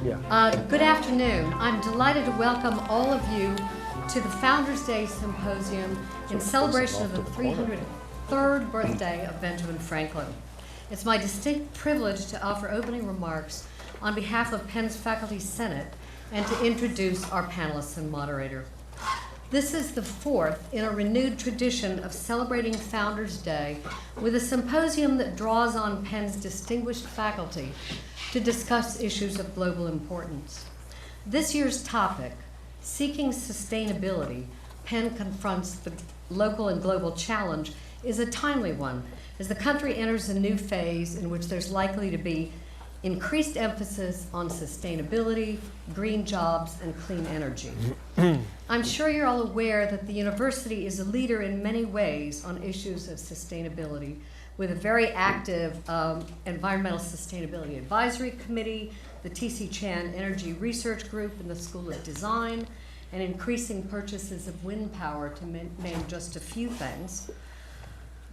Good afternoon. I'm delighted to welcome all of you to the Founders Day Symposium in celebration of the 303rd birthday of Benjamin Franklin. It's my distinct privilege to offer opening remarks on behalf of Penn's Faculty Senate and to introduce our panelists and moderator. This is the fourth in a renewed tradition of celebrating Founders Day with a symposium that draws on Penn's distinguished faculty to discuss issues of global importance. This year's topic, Seeking Sustainability, Penn Confronts the Local and Global Challenge, is a timely one as the country enters a new phase in which there's likely to be increased emphasis on sustainability, green jobs, and clean energy. I'm sure you're all aware that the university is a leader in many ways on issues of sustainability, with a very active Environmental Sustainability Advisory Committee, the T.C. Chan Energy Research Group in the School of Design, and increasing purchases of wind power, to name just a few things.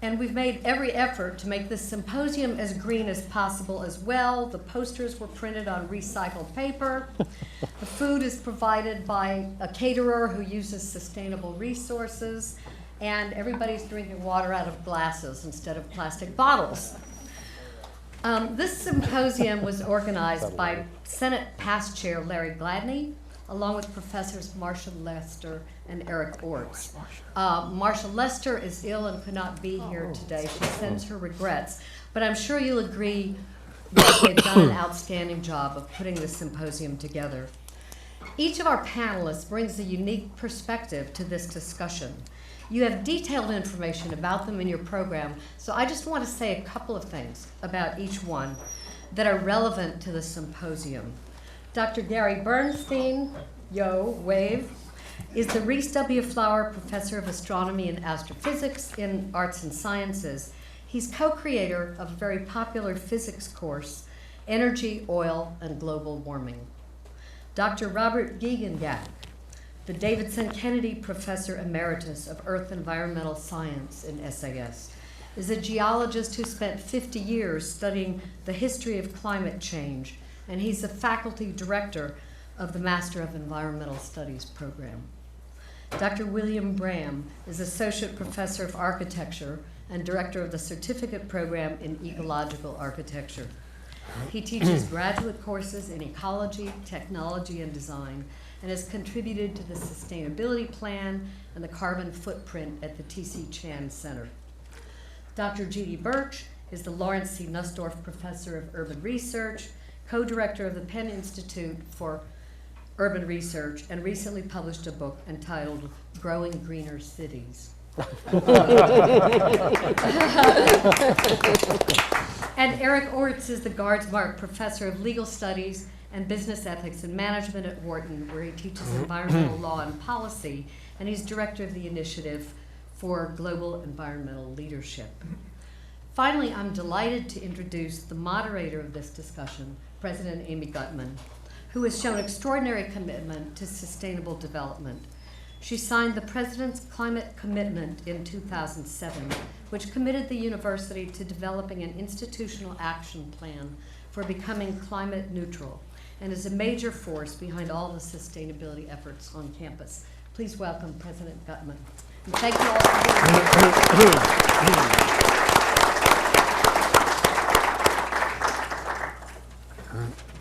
And we've made every effort to make this symposium as green as possible as well. The posters were printed on recycled paper. The food is provided by a caterer who uses sustainable resources. And everybody's drinking water out of glasses instead of plastic bottles. This symposium was organized by Senate Past Chair Larry Gladney, along with Professors Marcia Lester and Eric Orts. Marcia Lester is ill and could not be here today. She sends her regrets, but I'm sure you'll agree that they've done an outstanding job of putting this symposium together. Each of our panelists brings a unique perspective to this discussion. You have detailed information about them in your program, so I just want to say a couple of things about each one that are relevant to the symposium. Dr. Gary Bernstein, wave, is the Reese W. Flower Professor of Astronomy and Astrophysics in Arts and Sciences. He's co-creator of a very popular physics course, Energy, Oil, and Global Warming. Dr. Robert Giegengak, the Davidson Kennedy Professor Emeritus of Earth Environmental Science in SAS, is a geologist who spent 50 years studying the history of climate change, and he's the faculty director of the Master of Environmental Studies program. Dr. William Bram is Associate Professor of Architecture and Director of the Certificate Program in Ecological Architecture. He teaches graduate courses in ecology, technology, and design, and has contributed to the sustainability plan and the carbon footprint at the T.C. Chan Center. Dr. Judy Birch is the Lawrence C. Nussdorf Professor of Urban Research, co-director of the Penn Institute for Urban Research, and recently published a book entitled Growing Greener Cities. And Eric Orts is the Gardsmark Professor of Legal Studies and Business Ethics and Management at Wharton, where he teaches environmental law and policy, and he's director of the Initiative for Global Environmental Leadership. Finally, I'm delighted to introduce the moderator of this discussion, President Amy Gutmann, who has shown extraordinary commitment to sustainable development. She signed the President's Climate Commitment in 2007, which committed the university to developing an institutional action plan for becoming climate neutral, and is a major force behind all the sustainability efforts on campus. Please welcome President Gutmann. And thank you all for being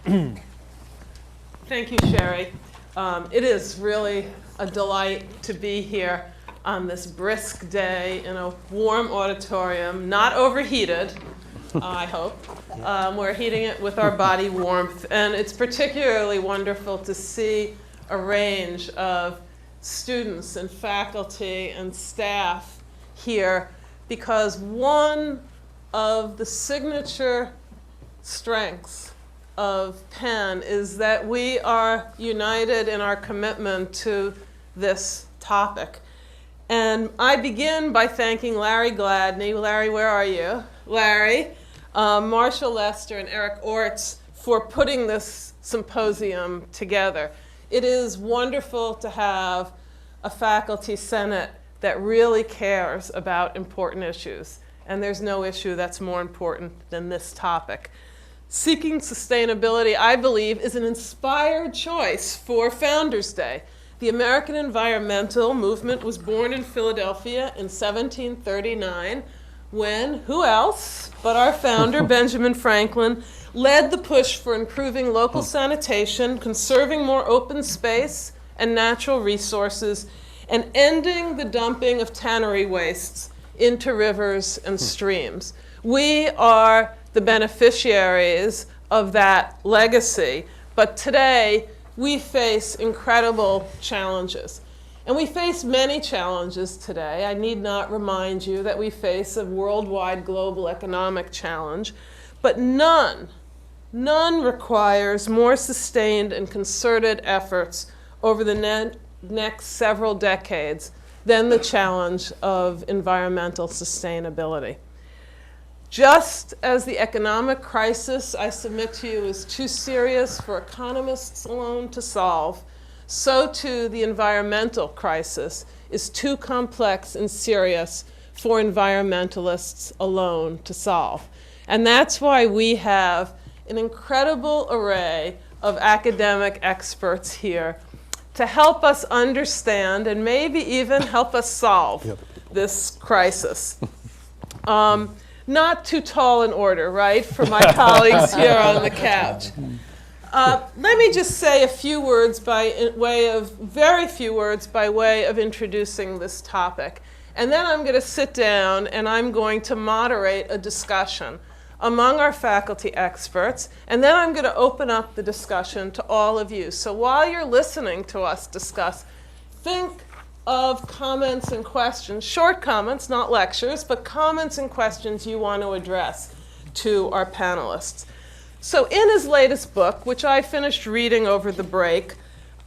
here. Thank you, Sherry. It is really a delight to be here on this brisk day in a warm auditorium, not overheated, I hope. We're heating it with our body warmth, and it's particularly wonderful to see a range of students and faculty and staff here, because one of the signature strengths of Penn is that we are united in our commitment to this topic. And I begin by thanking Larry Gladney. Larry, where are you? Larry, Marcia Lester, and Eric Orts for putting this symposium together. It is wonderful to have a faculty senate that really cares about important issues. And there's no issue that's more important than this topic. seeking sustainability, I believe, is an inspired choice for Founders Day. The American environmental movement was born in Philadelphia in 1739 when, who else but our founder, Benjamin Franklin, led the push for improving local sanitation, conserving more open space and natural resources, and ending the dumping of tannery wastes into rivers and streams. We are the beneficiaries of that legacy, but today we face incredible challenges. And we face many challenges today. I need not remind you that we face a worldwide global economic challenge, but none requires more sustained and concerted efforts over the next several decades than the challenge of environmental sustainability. Just as the economic crisis, I submit to you, is too serious for economists alone to solve, so too the environmental crisis is too complex and serious for environmentalists alone to solve. And that's why we have an incredible array of academic experts here to help us understand and maybe even help us solve this crisis. Not too tall an order, right, for my colleagues here on the couch. Let me just say a few words very few words by way of introducing this topic. And then I'm going to sit down and I'm going to moderate a discussion among our faculty experts. And then I'm going to open up the discussion to all of you. So while you're listening to us discuss, think of comments and questions, short comments, not lectures, but comments and questions you want to address to our panelists. So in his latest book, which I finished reading over the break,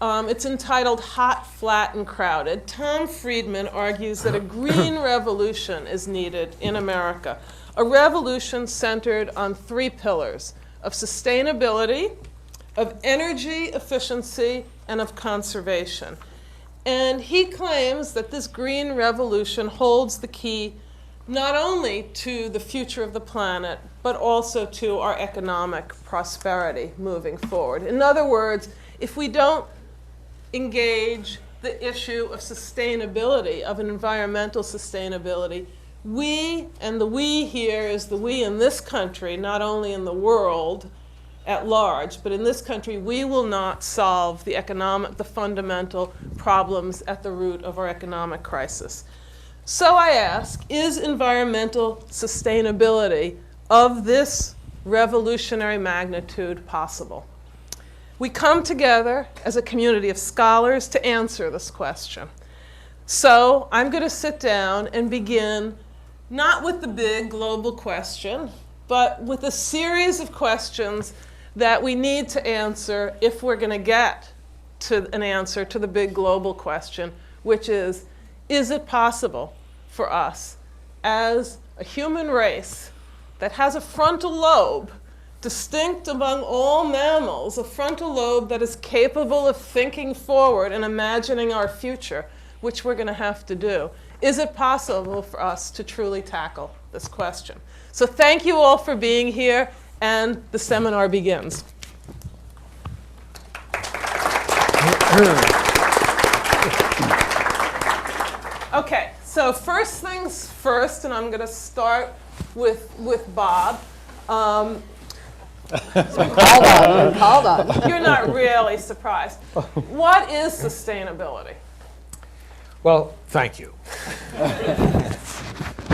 it's entitled Hot, Flat, and Crowded, Tom Friedman argues that a green revolution is needed in America, a revolution centered on three pillars of sustainability, of energy efficiency, and of conservation. And he claims that this green revolution holds the key not only to the future of the planet, but also to our economic prosperity moving forward. In other words, if we don't engage the issue of sustainability, of environmental sustainability, we, and the we here is the we in this country, not only in the world at large, but in this country, we will not solve the fundamental problems at the root of our economic crisis. So I ask, is environmental sustainability of this revolutionary magnitude possible? We come together as a community of scholars to answer this question. So I'm going to sit down and begin not with the big global question, but with a series of questions that we need to answer if we're going to get to an answer to the big global question, which is it possible for us as a human race that has a frontal lobe distinct among all mammals, a frontal lobe that is capable of thinking forward and imagining our future, which we're going to have to do, is it possible for us to truly tackle this question? So thank you all for being here. And the seminar begins. Okay, so first things first, and I'm going to start with Bob. Called on. You're not really surprised. What is sustainability? Well, thank you.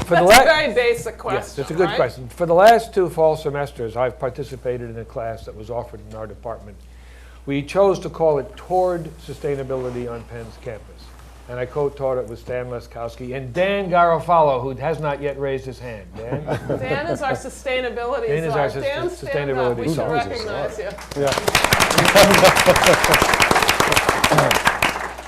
That's a very basic question. Yes, it's a good right? question. For the last 2 fall semesters, I've participated in a class that was offered in our department. We chose to call it Toward Sustainability on Penn's campus. And I co-taught it with Stan Leskowski and Dan Garofalo, who has not yet raised his hand. Dan? Dan is our sustainability Dan is czar. our Dan, stand up. sustainability We should czar. recognize you.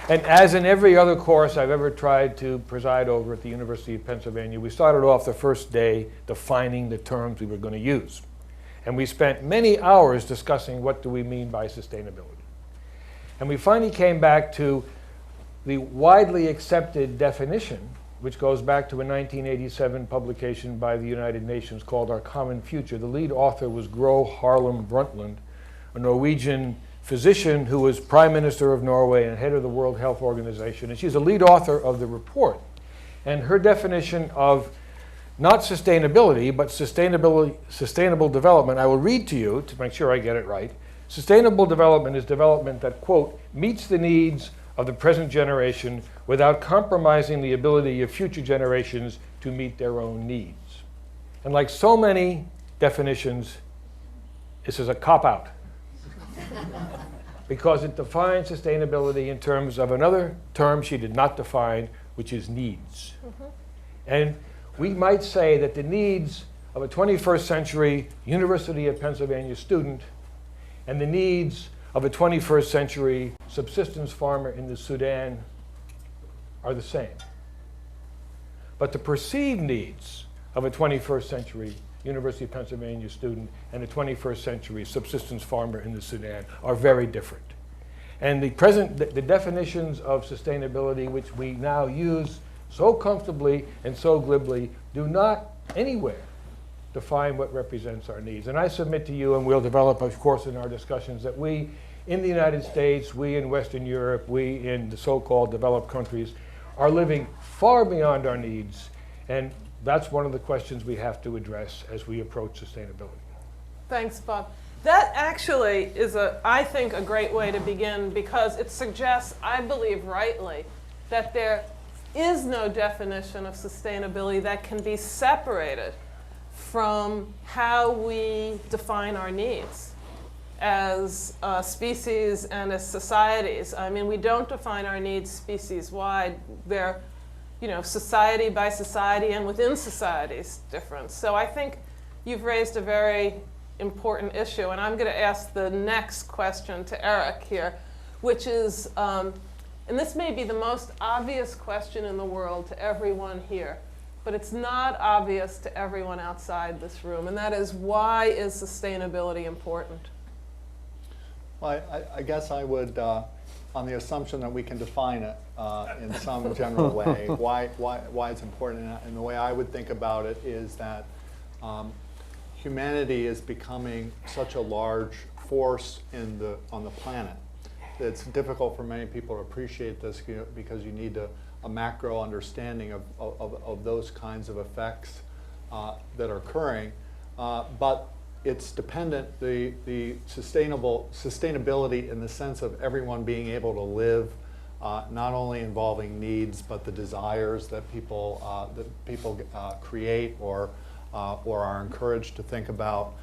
And as in every other course I've ever tried to preside over at the University of Pennsylvania, we started off the first day defining the terms we were going to use. And we spent many hours discussing what do we mean by sustainability. And we finally came back to the widely accepted definition which goes back to a 1987 publication by the United Nations called Our Common Future. The lead author was Gro Harlem Brundtland, a Norwegian physician who was Prime Minister of Norway and head of the World Health Organization. And she's a lead author of the report. And her definition of not sustainability, but sustainable development, I will read to you to make sure I get it right. Sustainable development is development that, quote, meets the needs of the present generation without compromising the ability of future generations to meet their own needs. And like so many definitions, this is a cop-out because it defines sustainability in terms of another term she did not define, which is needs. And we might say that the needs of a 21st century University of Pennsylvania student and the needs of a 21st century subsistence farmer in the Sudan are the same. But the perceived needs of a 21st century University of Pennsylvania student and a 21st century subsistence farmer in the Sudan are very different. And the definitions of sustainability, which we now use so comfortably and so glibly, do not anywhere define what represents our needs. And I submit to you, and we'll develop, of course, in our discussions, that we in the United States, we in Western Europe, we in the so-called developed countries, are living far beyond our needs. And that's one of the questions we have to address as we approach sustainability. Thanks, Bob. That actually is, I think, a great way to begin, because it suggests, I believe rightly, that there is no definition of sustainability that can be separated from how we define our needs as species and as societies. I mean, we don't define our needs species-wide. They're, society by society and within societies different. So I think you've raised a very important issue, and I'm going to ask the next question to Eric here, which is, and this may be the most obvious question in the world to everyone here, but it's not obvious to everyone outside this room, and that is, why is sustainability important? Well, I guess I would, on the assumption that we can define it in some general way, why it's important. And the way I would think about it is that humanity is becoming such a large force on the planet. It's difficult for many people to appreciate this because you need a macro understanding of those kinds of effects that are occurring. But it's dependent, the sustainability in the sense of everyone being able to live, not only involving needs, but the desires that people create or are encouraged to think about,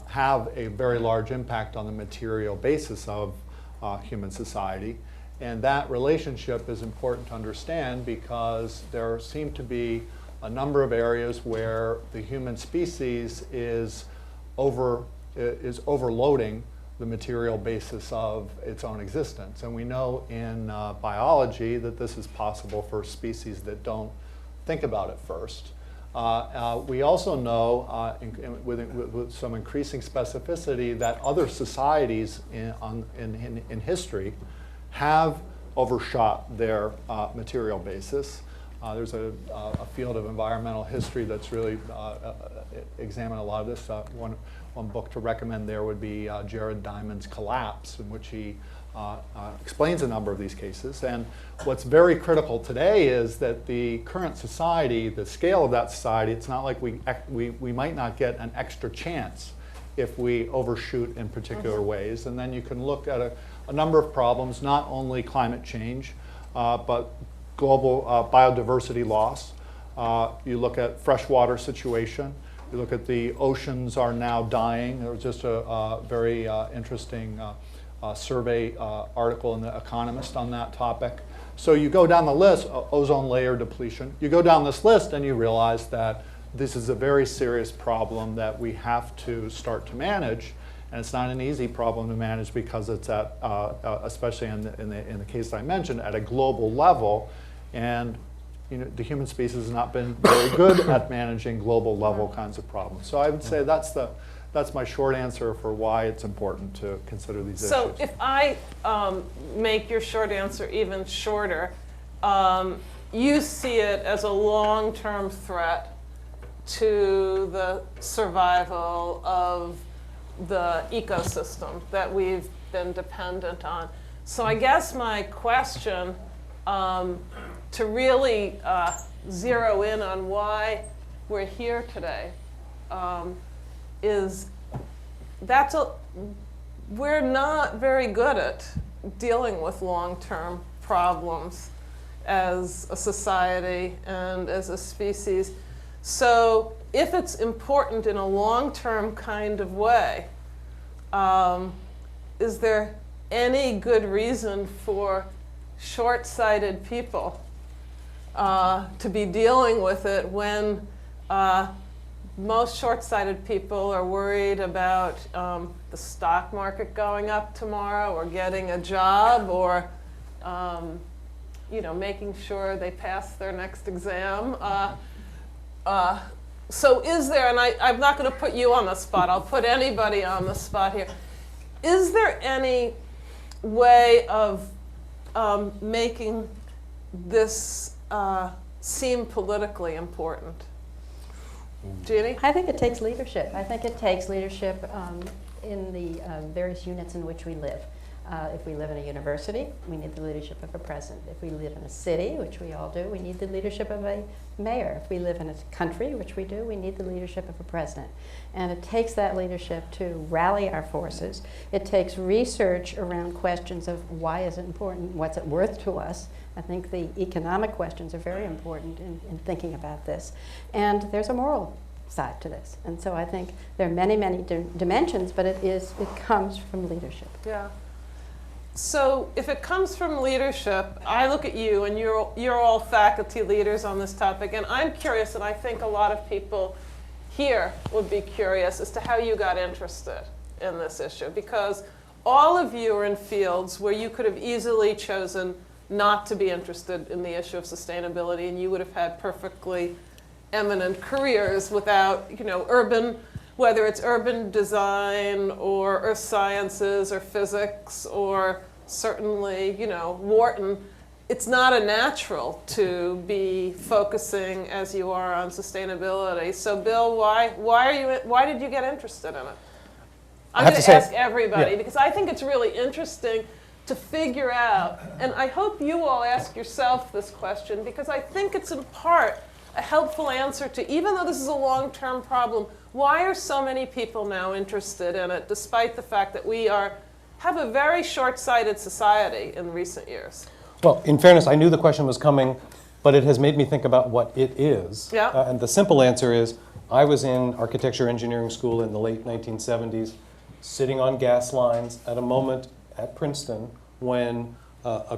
have a very large impact on the material basis of human society. And that relationship is important to understand because there seem to be a number of areas where the human species is overloading the material basis of its own existence. And we know in biology that this is possible for species that don't think about it first. We also know with some increasing specificity that other societies in history have overshot their material basis. There's a field of environmental history that's really examined a lot of this. One book to recommend there would be Jared Diamond's Collapse, in which he explains a number of these cases. And what's very critical today is that the current society, the scale of that society, it's not like we might not get an extra chance if we overshoot in particular ways. And then you can look at a number of problems, not only climate change, but global biodiversity loss. You look at freshwater situation. You look at the oceans are now dying. There was just a very interesting survey article in The Economist on that topic. So you go down the list, ozone layer depletion. You go down this list and you realize that this is a very serious problem that we have to start to manage. And it's not an easy problem to manage because it's at, especially in the case I mentioned, at a global level. And the human species has not been very good at managing global level kinds of problems. So I would say that's my short answer for why it's important to consider these issues. So if I make your short answer even shorter, you see it as a long-term threat to the survival of the ecosystem that we've been dependent on. So I guess my question, to really zero in on why we're here today, is we're not very good at dealing with long-term problems as a society and as a species. So if it's important in a long-term kind of way, is there any good reason for short-sighted people to be dealing with it when most short-sighted people are worried about the stock market going up tomorrow, or getting a job, or making sure they pass their next exam? So is there, and I'm not going to put you on the spot, I'll put anybody on the spot here. Is there any way of making this seem politically important? Jeannie? I think it takes leadership. I think it takes leadership in the various units in which we live. If we live in a university, we need the leadership of a president. If we live in a city, which we all do, we need the leadership of a mayor. If we live in a country, which we do, we need the leadership of a president. And it takes that leadership to rally our forces. It takes research around questions of why is it important, what's it worth to us. I think the economic questions are very important in thinking about this. And there's a moral side to this. And so I think there are many, many dimensions, but it comes from leadership. Yeah. So if it comes from leadership, I look at you, and you're all faculty leaders on this topic, and I'm curious, and I think a lot of people here would be curious as to how you got interested in this issue, because all of you are in fields where you could have easily chosen not to be interested in the issue of sustainability, and you would have had perfectly eminent careers without, whether it's urban design or earth sciences or physics or certainly, Wharton. It's not a natural to be focusing as you are on sustainability. So Bill, why did you get interested in it? I'm going to ask everybody, because I think it's really interesting to figure out, and I hope you all ask yourself this question, because I think it's in part a helpful answer to, even though this is a long-term problem, why are so many people now interested in it, despite the fact that we have a very short-sighted society in recent years? Well, in fairness, I knew the question was coming, but it has made me think about what it is. Yeah. And the simple answer is, I was in architecture engineering school in the late 1970s, sitting on gas lines at a moment at Princeton when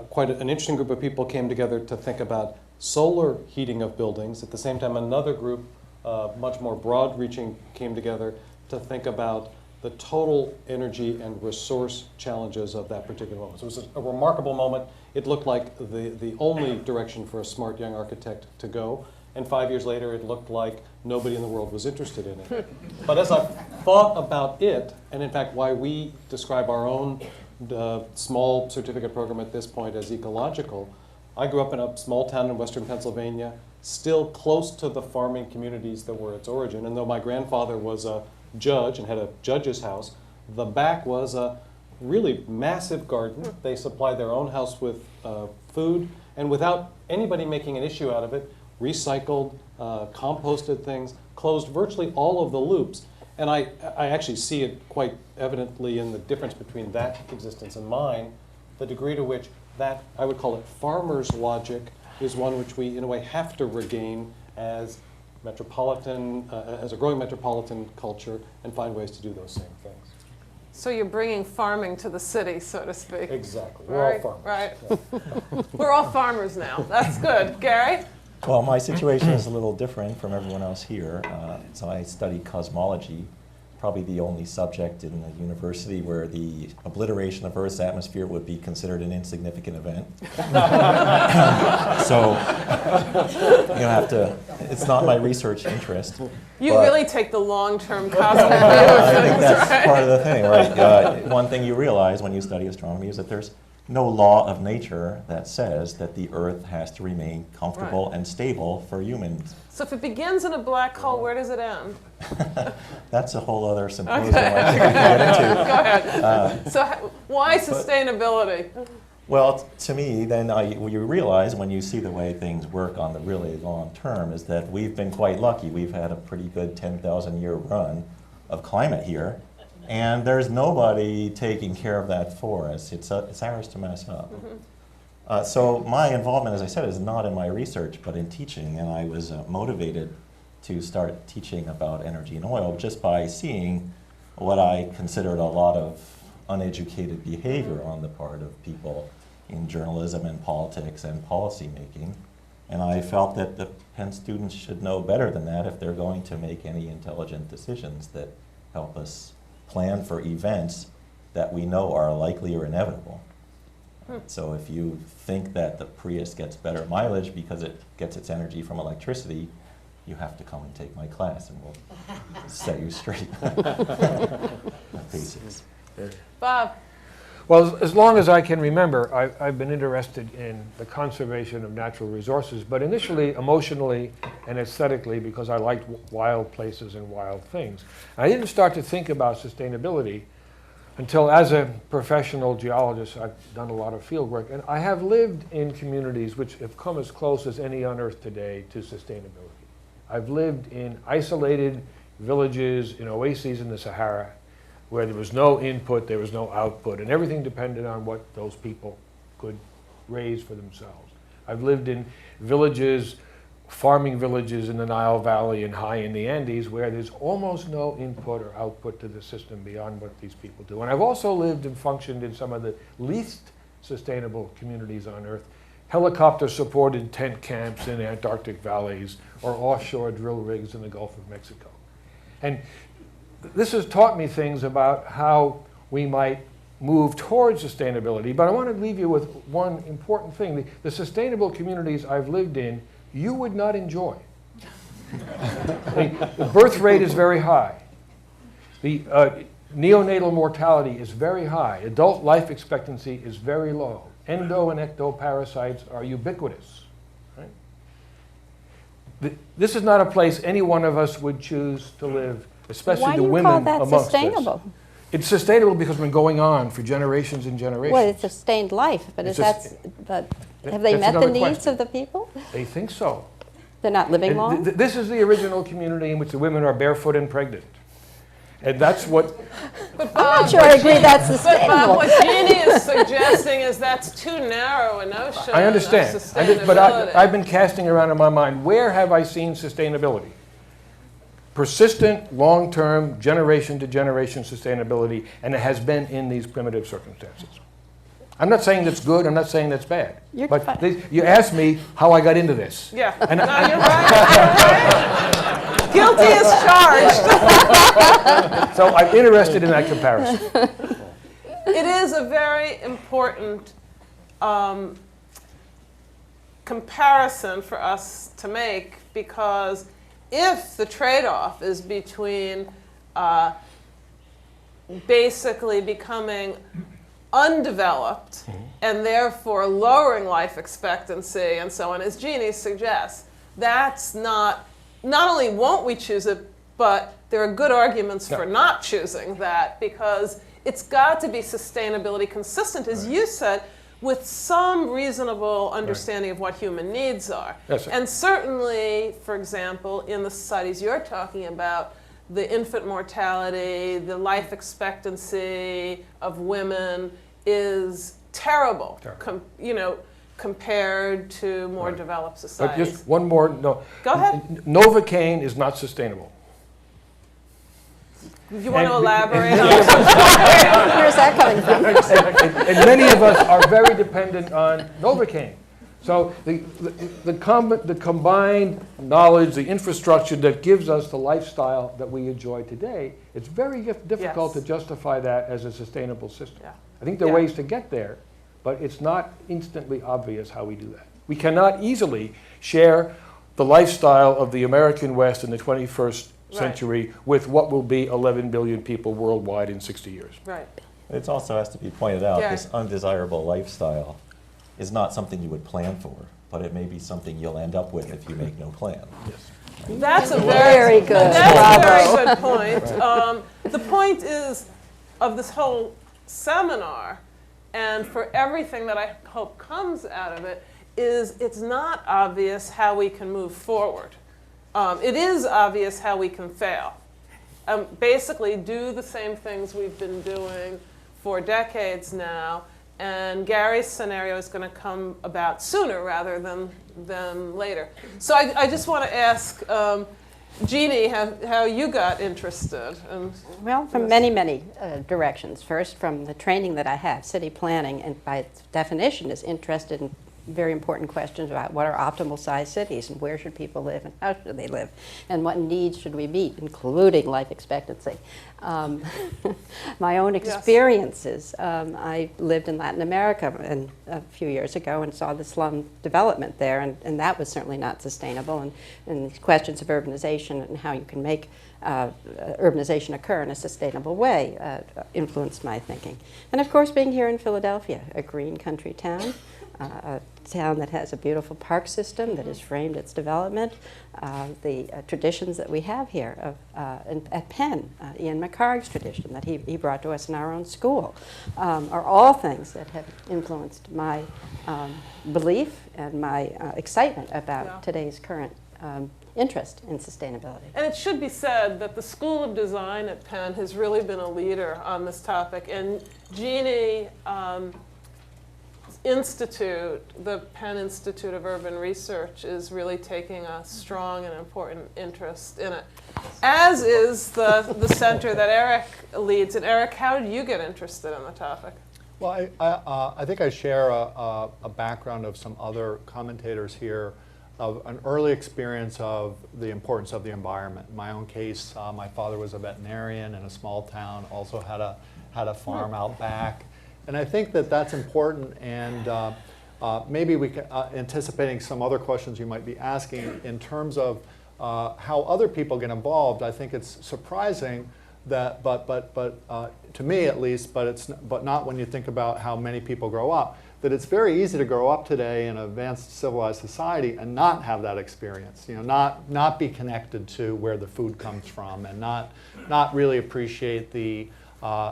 quite an interesting group of people came together to think about solar heating of buildings. At the same time, another group, much more broad-reaching, came together to think about the total energy and resource challenges of that particular moment. So it was a remarkable moment. It looked like the only direction for a smart young architect to go. And 5 years later, it looked like nobody in the world was interested in it. But as I thought about it, and in fact why we describe our own small certificate program at this point as ecological, I grew up in a small town in western Pennsylvania, still close to the farming communities that were its origin. And though my grandfather was a judge and had a judge's house, the back was a really massive garden. They supplied their own house with food, and without anybody making an issue out of it, recycled, composted things, closed virtually all of the loops. And I actually see it quite evidently in the difference between that existence and mine, the degree to which that, I would call it farmer's logic, is one which we, in a way, have to regain as as a growing metropolitan culture, and find ways to do those same things. So you're bringing farming to the city, so to speak. Exactly. We're all farmers. Right. Yeah. We're all farmers now. That's good. Gary? Well, my situation is a little different from everyone else here. So I studied cosmology, probably the only subject in the university where the obliteration of Earth's atmosphere would be considered an insignificant event. So you have to, it's not my research interest. You really take the long-term cosmic view of I think things, that's right? part of the thing, right? One thing you realize when you study astronomy is that there's no law of nature that says that the Earth has to remain comfortable Right. and stable for humans. So if it begins in a black hole, where does it end? That's a whole other symposium Okay. I think we can get into. Go ahead. So why sustainability? Well, to me, then you realize when you see the way things work on the really long term is that we've been quite lucky. We've had a pretty good 10,000-year run of climate here, and there's nobody taking care of that for us. It's ours to mess up. So my involvement, as I said, is not in my research, but in teaching, and I was motivated to start teaching about energy and oil just by seeing what I considered a lot of uneducated behavior on the part of people in journalism and politics and policy making. And I felt that the Penn students should know better than that if they're going to make any intelligent decisions that help us plan for events that we know are likely or inevitable. So if you think that the Prius gets better mileage because it gets its energy from electricity, you have to come and take my class and we'll set you straight. Basics. Bob? Well, as long as I can remember, I've been interested in the conservation of natural resources, but initially emotionally and aesthetically because I liked wild places and wild things. I didn't start to think about sustainability until, as a professional geologist, I've done a lot of field work, and I have lived in communities which have come as close as any on Earth today to sustainability. I've lived in isolated villages, in oases in the Sahara, where there was no input, there was no output, and everything depended on what those people could raise for themselves. I've lived in villages, farming villages in the Nile Valley and high in the Andes, where there's almost no input or output to the system beyond what these people do. And I've also lived and functioned in some of the least sustainable communities on Earth, helicopter-supported tent camps in Antarctic valleys or offshore drill rigs in the Gulf of Mexico. And this has taught me things about how we might move towards sustainability, but I want to leave you with one important thing. The sustainable communities I've lived in, you would not enjoy. The birth rate is very high. The neonatal mortality is very high. Adult life expectancy is very low. Endo and ectoparasites are ubiquitous. Right? This is not a place any one of us would choose to live, especially the women amongst us. Why do you call that sustainable? It's sustainable because it's been going on for generations and generations. Well, it's sustained life, but It's is but have they that's met the another needs question. of the people? They think so. They're not living And long? this is the original community in which the women are barefoot and pregnant. And that's what, I'm not sure I agree that's But Bob, sustainable. what Jeannie is suggesting is that's too narrow a notion I understand. of But sustainability. I've been casting around in my mind, where have I seen sustainability? Persistent, long-term, generation-to-generation sustainability, and it has been in these primitive circumstances. I'm not saying that's good, I'm not saying that's bad. You're But fine. you asked me how I got into this. Yeah, And no, you're right. Guilty as charged. So I'm interested in that comparison. It is a very important comparison for us to make, because if the trade-off is between basically becoming undeveloped and therefore lowering life expectancy and so on, as Jeannie suggests, that's not only won't we choose it, but there are good arguments for not choosing that, because it's got to be sustainability consistent, as you said, with some reasonable understanding of what human needs are. Yes, sir. And certainly, for example, in the societies you're talking about, the infant mortality, the life expectancy of women is terrible, compared to more developed But societies. just one more, no. Go ahead. Novocaine is not sustainable. You want to And- elaborate on Where's that coming from? And many of us are very dependent on Novocaine. So the combined knowledge, the infrastructure that gives us the lifestyle that we enjoy today, it's very difficult Yes. to justify that as a sustainable system. Yeah. I think there are Yeah. ways to get there, but it's not instantly obvious how we do that. We cannot easily share the lifestyle of the American West in the 21st Right. century with what will be 11 billion people worldwide in 60 years. Right. It also has to be pointed out, Yeah. this undesirable lifestyle is not something you would plan for, but it may be something you'll end up with if you make no plan. That's a Very good. That's Bravo. a very good point. The point is of this whole seminar, and for everything that I hope comes out of it, is it's not obvious how we can move forward. It is obvious how we can fail. Basically, do the same things we've been doing for decades now, and Gary's scenario is going to come about sooner rather than later. So I just want to ask Jeannie how you got interested. Well, from many, many directions. First, from the training that I have, city planning, and by its definition is interested in very important questions about what are optimal sized cities and where should people live and how should they live and what needs should we meet, including life expectancy. My own experiences. I lived in Latin America a few years ago and saw the slum development there, and that was certainly not sustainable. And these questions of urbanization and how you can make urbanization occur in a sustainable way influenced my thinking. And of course, being here in Philadelphia, a green country town, a town that has a beautiful park system that has framed its development, the traditions that we have here at Penn, Ian McHarg's tradition that he brought to us in our own school, are all things that have influenced my belief and my excitement about today's current interest in sustainability. And it should be said that the School of Design at Penn has really been a leader on this topic. And Jeannie Institute, the Penn Institute of Urban Research, is really taking a strong and important interest in it, as is the center that Eric leads. And Eric, how did you get interested in the topic? Well, I think I share a background of some other commentators here of an early experience of the importance of the environment. In my own case, my father was a veterinarian in a small town, also had a farm out back. And I think that that's important, and maybe we can, anticipating some other questions you might be asking in terms of how other people get involved. I think it's surprising that, but to me at least, but not when you think about how many people grow up, that it's very easy to grow up today in an advanced civilized society and not have that experience. You know, not be connected to where the food comes from, and not really appreciate the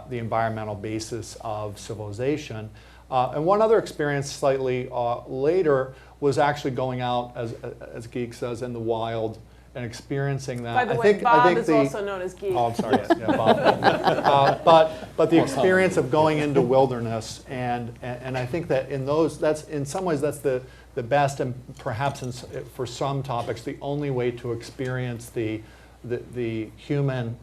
environmental basis of civilization. And one other experience slightly later was actually going out, as Geek says, in the wild and experiencing that. By the way, Bob is also known as Geek. Oh, I'm sorry, yeah, Bob. But the experience of going into wilderness, and I think that that's in some ways that's the best, and perhaps for some topics the only way to experience the human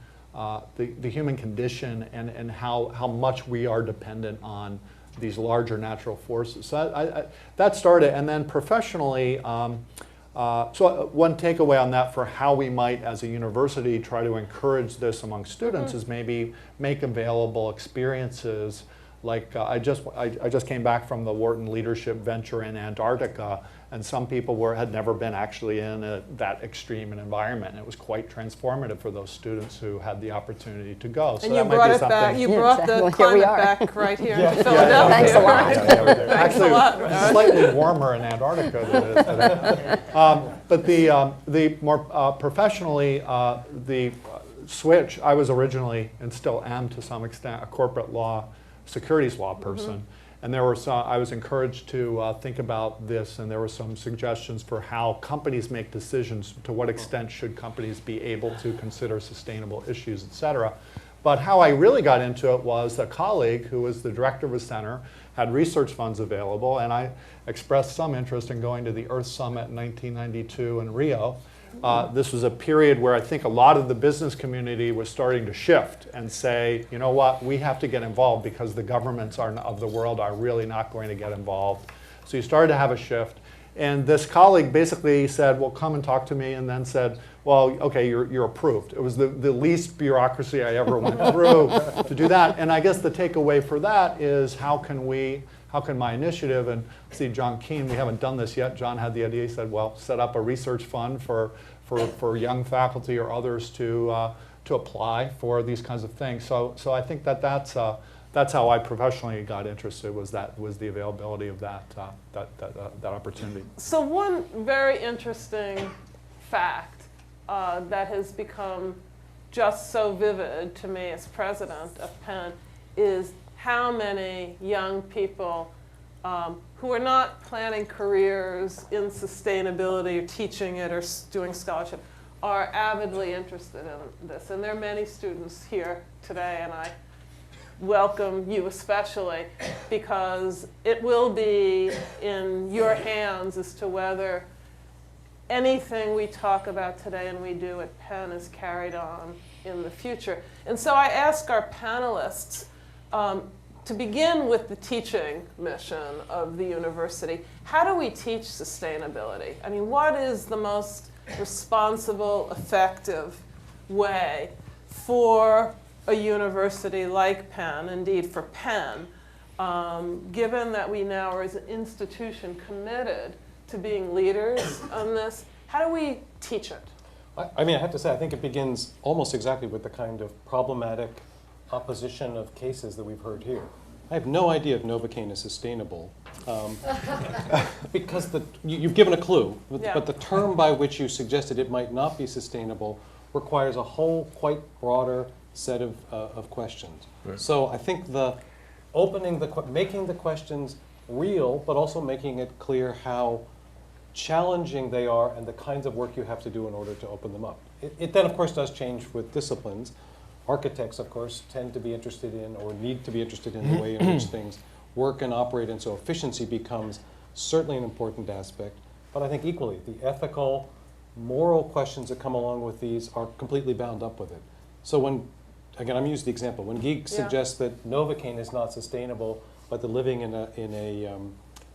condition and how much we are dependent on these larger natural forces. So that started, and then professionally, so one takeaway on that for how we might as a university try to encourage this among students is maybe make available experiences. Like I just came back from the Wharton Leadership Venture in Antarctica, and some people had never been actually in that extreme an environment. And it was quite transformative for those students who had the opportunity to go. So and you that might brought be it something. back. You Yeah, brought exactly. the Here we climate are. back right here to Philadelphia. Thanks a lot. Thanks Actually, a lot. it's slightly warmer in Antarctica than it is today. But the more professionally, the switch, I was originally, and still am to some extent, a corporate law, securities law person. And there were I was encouraged to think about this, and there were some suggestions for how companies make decisions, to what extent should companies be able to consider sustainable issues, et cetera. But how I really got into it was a colleague who was the director of a center, had research funds available, and I expressed some interest in going to the Earth Summit in 1992 in Rio. This was a period where I think a lot of the business community was starting to shift and say, you know what, we have to get involved because the governments of the world are really not going to get involved. So you started to have a shift. And this colleague basically said, well, come and talk to me, and then said, well, okay, you're approved. It was the least bureaucracy I ever went through to do that. And I guess the takeaway for that is how can my initiative, and see John Keane, we haven't done this yet. John had the idea, he said, well, set up a research fund for young faculty or others to apply for these kinds of things. So I think that's that's how I professionally got interested, was the availability of that opportunity. So one very interesting fact that has become just so vivid to me as president of Penn is how many young people who are not planning careers in sustainability or teaching it or doing scholarship are avidly interested in this. And there are many students here today, and I welcome you especially, because it will be in your hands as to whether anything we talk about today and we do at Penn is carried on in the future. And so I ask our panelists to begin with the teaching mission of the university. How do we teach sustainability? I mean, what is the most responsible, effective way for a university like Penn, indeed for Penn, given that we now are as an institution committed to being leaders on this? How do we teach it? I mean, I have to say, I think it begins almost exactly with the kind of problematic opposition of cases that we've heard here. I have no idea if Novocaine is sustainable, because you've given a clue, but the term by which you suggested it might not be sustainable requires a whole quite broader set of questions. Right. So I think making the questions real, but also making it clear how challenging they are and the kinds of work you have to do in order to open them up. It then, of course, does change with disciplines. Architects, of course, tend to be interested in or need to be interested in the way in which things work and operate, and so efficiency becomes certainly an important aspect. But I think equally, the ethical, moral questions that come along with these are completely bound up with it. So when, again, I'm using the example, when Geek suggests that Novocaine is not sustainable, but the living in a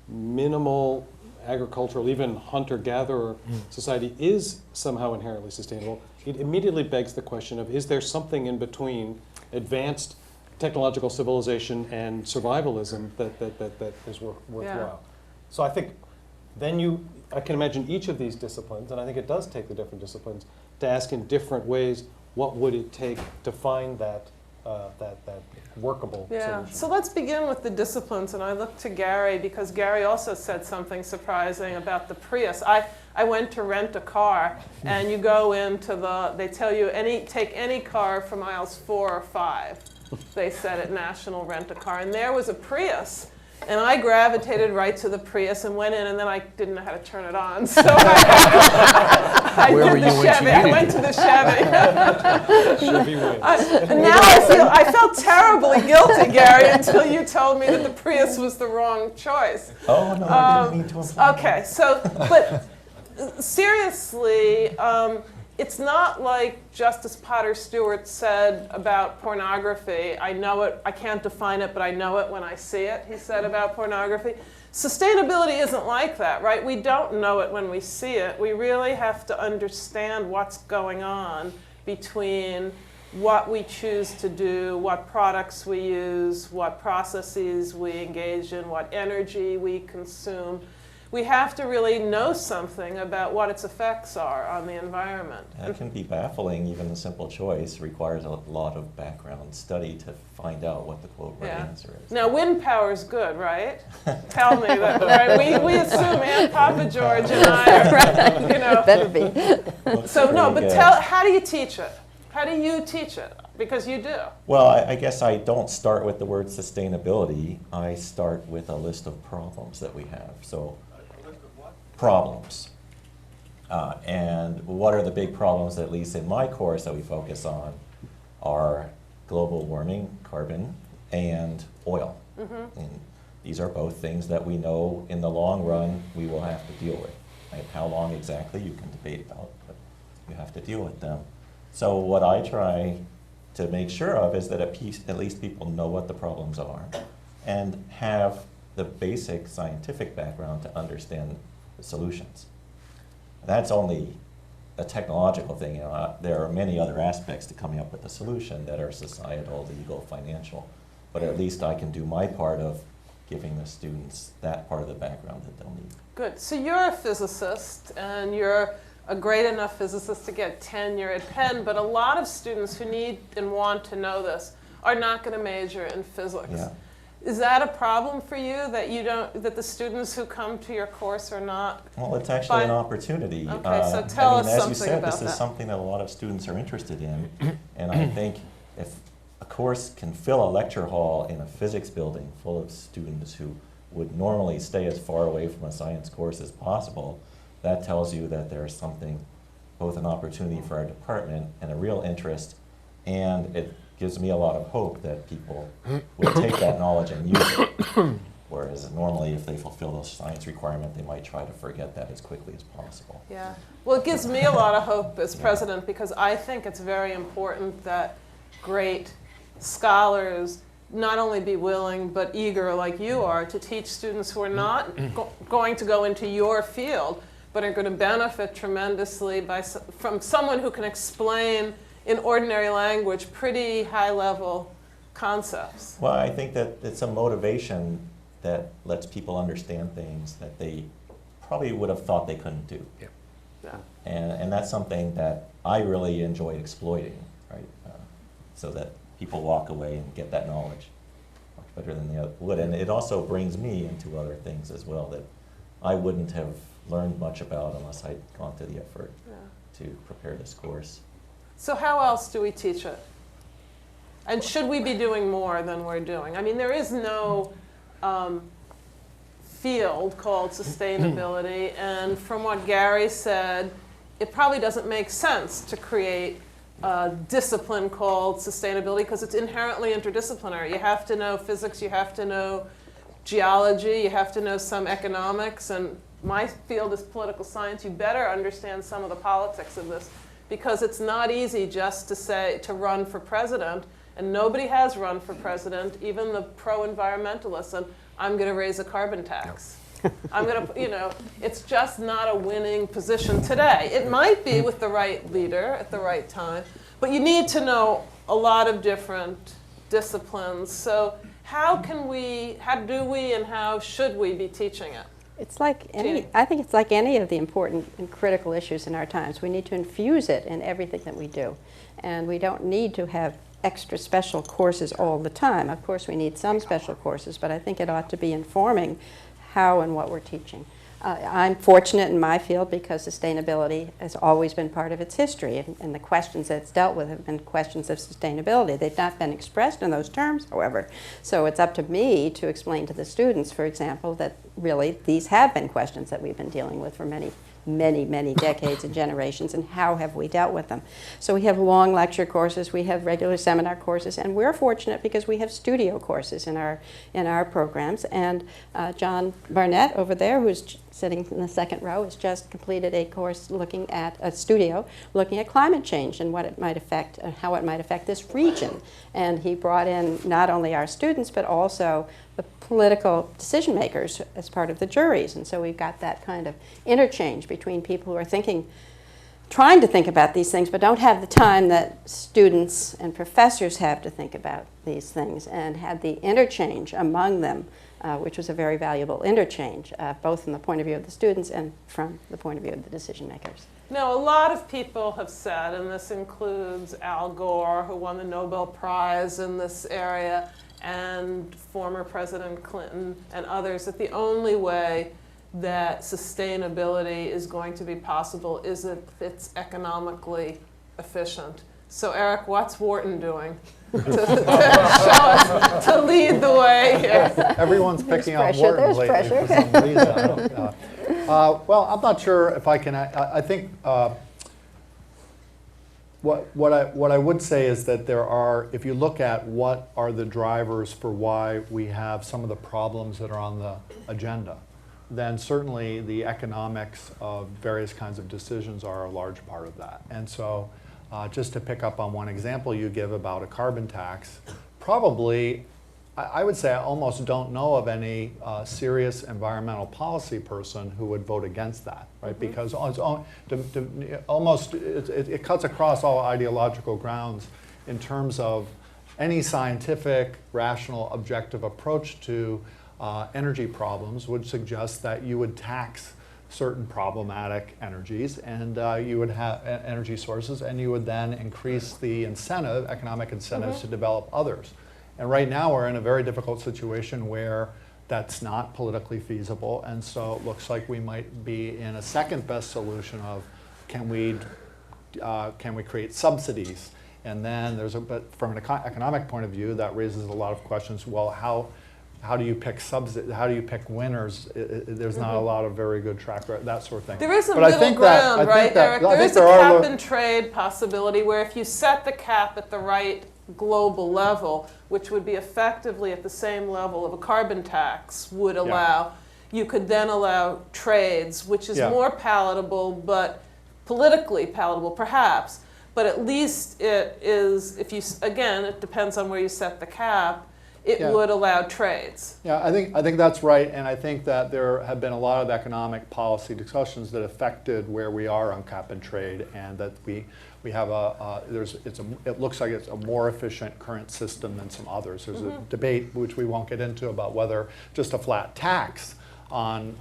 minimal agricultural, even hunter-gatherer society is somehow inherently sustainable, it immediately begs the question of, is there something in between advanced technological civilization and survivalism that is worthwhile? Yeah. So I think then I can imagine each of these disciplines, and I think it does take the different disciplines, to ask in different ways, what would it take to find that workable solution? So let's begin with the disciplines, and I look to Gary because Gary also said something surprising about the Prius. I went to rent a car, and you go into they tell you take any car for miles 4 or 5. They said at National Rent-A-Car, and there was a Prius. And I gravitated right to the Prius and went in, and then I didn't know how to turn it on. So I did the Chevy. I went to the Chevy. Chevy wins. And now I felt terribly guilty, Gary, until you told me that the Prius was the wrong choice. Oh, no, I didn't mean to imply that. Okay, so, but seriously, it's not like Justice Potter Stewart said about pornography. I know it, I can't define it, but I know it when I see it, he said about pornography. Sustainability isn't like that, right? We don't know it when we see it. We really have to understand what's going on between what we choose to do, what products we use, what processes we engage in, what energy we consume. We have to really know something about what its effects are on the environment. That can be baffling. Even the simple choice requires a lot of background study to find out what the quote right answer is. Now, wind power is good, right? Tell me that, right? We assume Aunt Papa George and I are, you know. Better be. So no, but how do you teach it? How do you teach it? Because you do. Well, I guess I don't start with the word sustainability. I start with a list of problems that we have. So. Problems. And what are the big problems, at least in my course, that we focus on are global warming, carbon, and oil. And these are both things that we know in the long run we will have to deal with. Right? How long exactly you can debate about, but you have to deal with them. So what I try to make sure of is that at least people know what the problems are and have the basic scientific background to understand solutions. That's only a technological thing. You know, there are many other aspects to coming up with a solution that are societal, legal, financial, but at least I can do my part of giving the students that part of the background that they'll need. Good. So you're a physicist, and you're a great enough physicist to get tenure at Penn, but a lot of students who need and want to know this are not going to major in physics. Yeah. Is that a problem for you, that you don't, that the students who come to your course are not? Well, it's actually an opportunity. Okay, so tell us as you something said, about this is that. something that a lot of students are interested in. And I think if a course can fill a lecture hall in a physics building full of students who would normally stay as far away from a science course as possible, that tells you that there's something, both an opportunity for our department and a real interest, and it gives me a lot of hope that people will take that knowledge and use it. Whereas normally, if they fulfill those science requirements, they might try to forget that as quickly as possible. Yeah. Well, it gives me a lot of hope as president, because I think it's very important that great scholars not only be willing but eager, like you are, to teach students who are not going to go into your field, but are going to benefit tremendously from someone who can explain in ordinary language pretty high-level concepts. Well, I think that it's a motivation that lets people understand things that they probably would have thought they couldn't do. Yeah. Yeah. And that's something that I really enjoy exploiting, right? So that people walk away and get that knowledge much better than they would. And it also brings me into other things as well that I wouldn't have learned much about unless I'd gone through the effort to prepare this course. So how else do we teach it? And should we be doing more than we're doing? I mean, there is no field called sustainability, and from what Gary said, it probably doesn't make sense to create a discipline called sustainability because it's inherently interdisciplinary. You have to know physics, you have to know geology, you have to know some economics, and my field is political science. You better understand some of the politics of this, because it's not easy just to run for president, and nobody has run for president, even the pro-environmentalists, and I'm going to raise a carbon tax. I'm going to, it's just not a winning position today. It might be with the right leader at the right time, but you need to know a lot of different disciplines. So how do we, and how should we be teaching it? It's like I think it's like any of the important and critical issues in our times. We need to infuse it in everything that we do. And we don't need to have extra special courses all the time. Of course, we need some special courses, but I think it ought to be informing how and what we're teaching. I'm fortunate in my field because sustainability has always been part of its history, and the questions that it's dealt with have been questions of sustainability. They've not been expressed in those terms, however. So it's up to me to explain to the students, for example, that really these have been questions that we've been dealing with for many decades and generations, and how have we dealt with them. So we have long lecture courses, we have regular seminar courses, and we're fortunate because we have studio courses in our programs. And John Barnett over there, who's sitting in the second row, has just completed a course looking at a studio, looking at climate change and what it might affect, how it might affect this region. And he brought in not only our students, but also the political decision makers as part of the juries. And so we've got that kind of interchange between people who are trying to think about these things, but don't have the time that students and professors have to think about these things, and had the interchange among them, which was a very valuable interchange, both from the point of view of the students and from the point of view of the decision makers. Now, a lot of people have said, and this includes Al Gore, who won the Nobel Prize in this area, and former President Clinton and others, that the only way that sustainability is going to be possible is if it's economically efficient. So Eric, what's Wharton doing to show us, to lead the way here? Everyone's picking on Wharton lately for some reason. I don't, well, I'm not sure if I can. I think what I would say is that there are, if you look at what are the drivers for why we have some of the problems that are on the agenda, then certainly the economics of various kinds of decisions are a large part of that. And so just to pick up on one example you give about a carbon tax, probably I would say I almost don't know of any serious environmental policy person who would vote against that, right? Because it cuts across all ideological grounds in terms of any scientific, rational, objective approach to energy problems would suggest that you would tax certain problematic energies, and you would have energy sources, and you would then increase the incentive, economic incentives to develop others. And right now we're in a very difficult situation where that's not politically feasible, and so it looks like we might be in a second best solution of can we create subsidies? And then but from an economic point of view, that raises a lot of questions. Well, how do you pick how do you pick winners? There's not a lot of very good track record, that sort of thing. There is a But I middle think that- ground, I think right, that- Eric? I There think is a there are cap and trade possibility where if you set the cap at the right global level, which would be effectively at the same level of a carbon tax would allow, you could then allow trades, which is more palatable, but politically palatable perhaps. But at least it is, if you, again, it depends on where you set the cap, it would allow trades. Yeah, I think that's right, and I think that there have been a lot of economic policy discussions that affected where we are on cap and trade, and that we have it looks like it's a more efficient current system than some others. There's a debate, which we won't get into, about whether just a flat tax on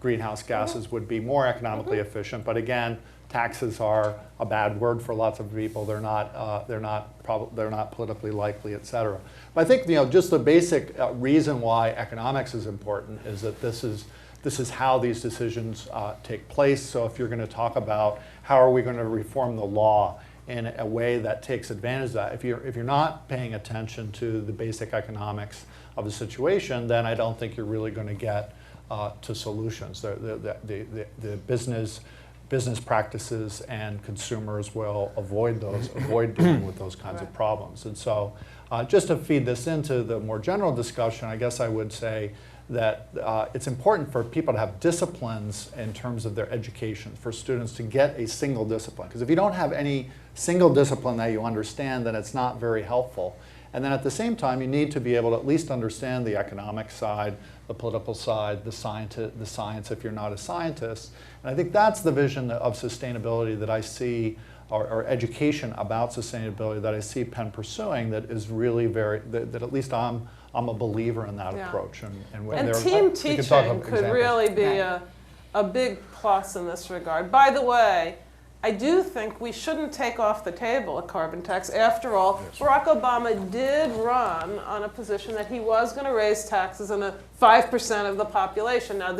greenhouse gases would be more economically efficient, but again, taxes are a bad word for lots of people. They're not politically likely, et cetera. But I think just the basic reason why economics is important is that this is how these decisions take place. So if you're going to talk about how are we going to reform the law in a way that takes advantage of that, if you're not paying attention to the basic economics of the situation, then I don't think you're really going to get to solutions. The business practices and consumers will avoid dealing with those kinds of problems. And so just to feed this into the more general discussion, I guess I would say that it's important for people to have disciplines in terms of their education, for students to get a single discipline. Because if you don't have any single discipline that you understand, then it's not very helpful. And then at the same time, you need to be able to at least understand the economic side, the political side, the science if you're not a scientist. And I think that's the vision of sustainability that I see, or education about sustainability that I see Penn pursuing, that is really that at least I'm a believer in that approach. And team teaching could really be a big plus in this regard. By the way, I do think we shouldn't take off the table a carbon tax. After all, Barack Obama did run on a position that he was going to raise taxes on 5% of the population. Now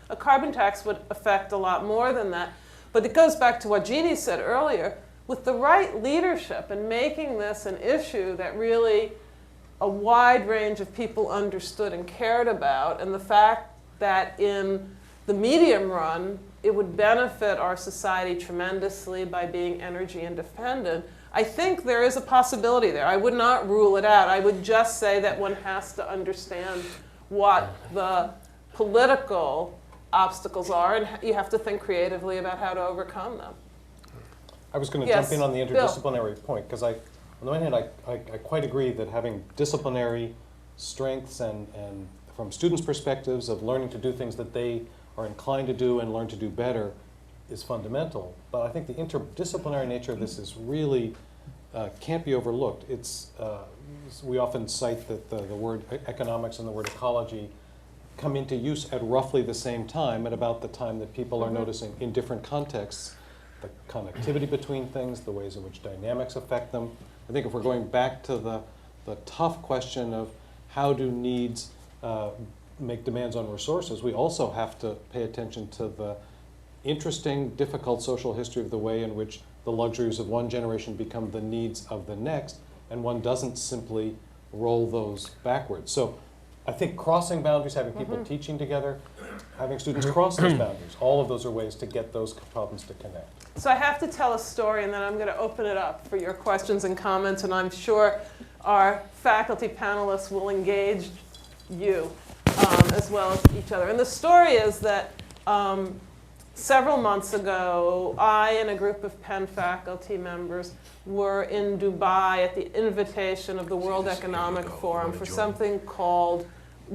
a carbon tax would affect a lot more than that. But it goes back to what Jeannie said earlier. With the right leadership and making this an issue that really a wide range of people understood and cared about, and the fact that in the medium run, it would benefit our society tremendously by being energy independent, I think there is a possibility there. I would not rule it out. I would just say that one has to understand what the political obstacles are, and you have to think creatively about how to overcome them. I was going to jump in on the interdisciplinary point, because on the one hand, I quite agree that having disciplinary strengths and from students' perspectives of learning to do things that they are inclined to do and learn to do better is fundamental. But I think the interdisciplinary nature of this is really can't be overlooked. We often cite that the word economics and the word ecology come into use at roughly the same time, at about the time that people are noticing in different contexts the connectivity between things, the ways in which dynamics affect them. I think if we're going back to the tough question of how do needs make demands on resources, we also have to pay attention to the interesting, difficult social history of the way in which the luxuries of one generation become the needs of the next, and one doesn't simply roll those backwards. So I think crossing boundaries, having people teaching together, having students cross those boundaries, all of those are ways to get those problems to connect. So I have to tell a story, and then I'm going to open it up for your questions and comments, and I'm sure our faculty panelists will engage you as well as each other. And the story is that several months ago, I and a group of Penn faculty members were in Dubai at the invitation of the World Economic Forum for something called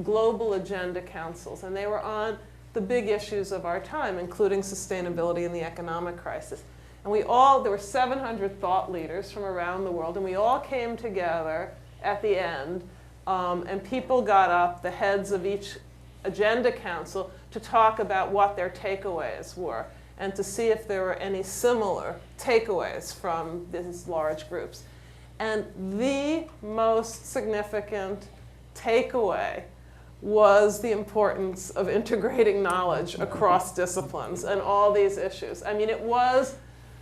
Global Agenda Councils. And they were on the big issues of our time, including sustainability and the economic crisis. And there were 700 thought leaders from around the world, and we all came together at the end, and people got up, the heads of each agenda council, to talk about what their takeaways were and to see if there were any similar takeaways from these large groups. And the most significant takeaway was the importance of integrating knowledge across disciplines and all these issues. I mean, it was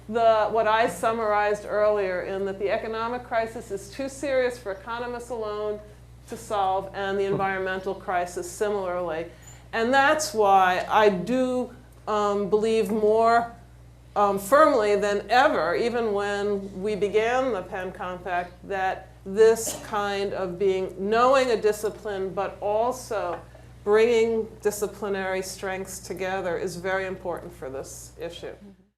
what I summarized earlier in that the economic crisis is too serious for economists alone to solve, and the environmental crisis similarly. And that's why I do believe more firmly than ever, even when we began the Penn Compact, that this kind of knowing a discipline but also bringing disciplinary strengths together is very important for this issue.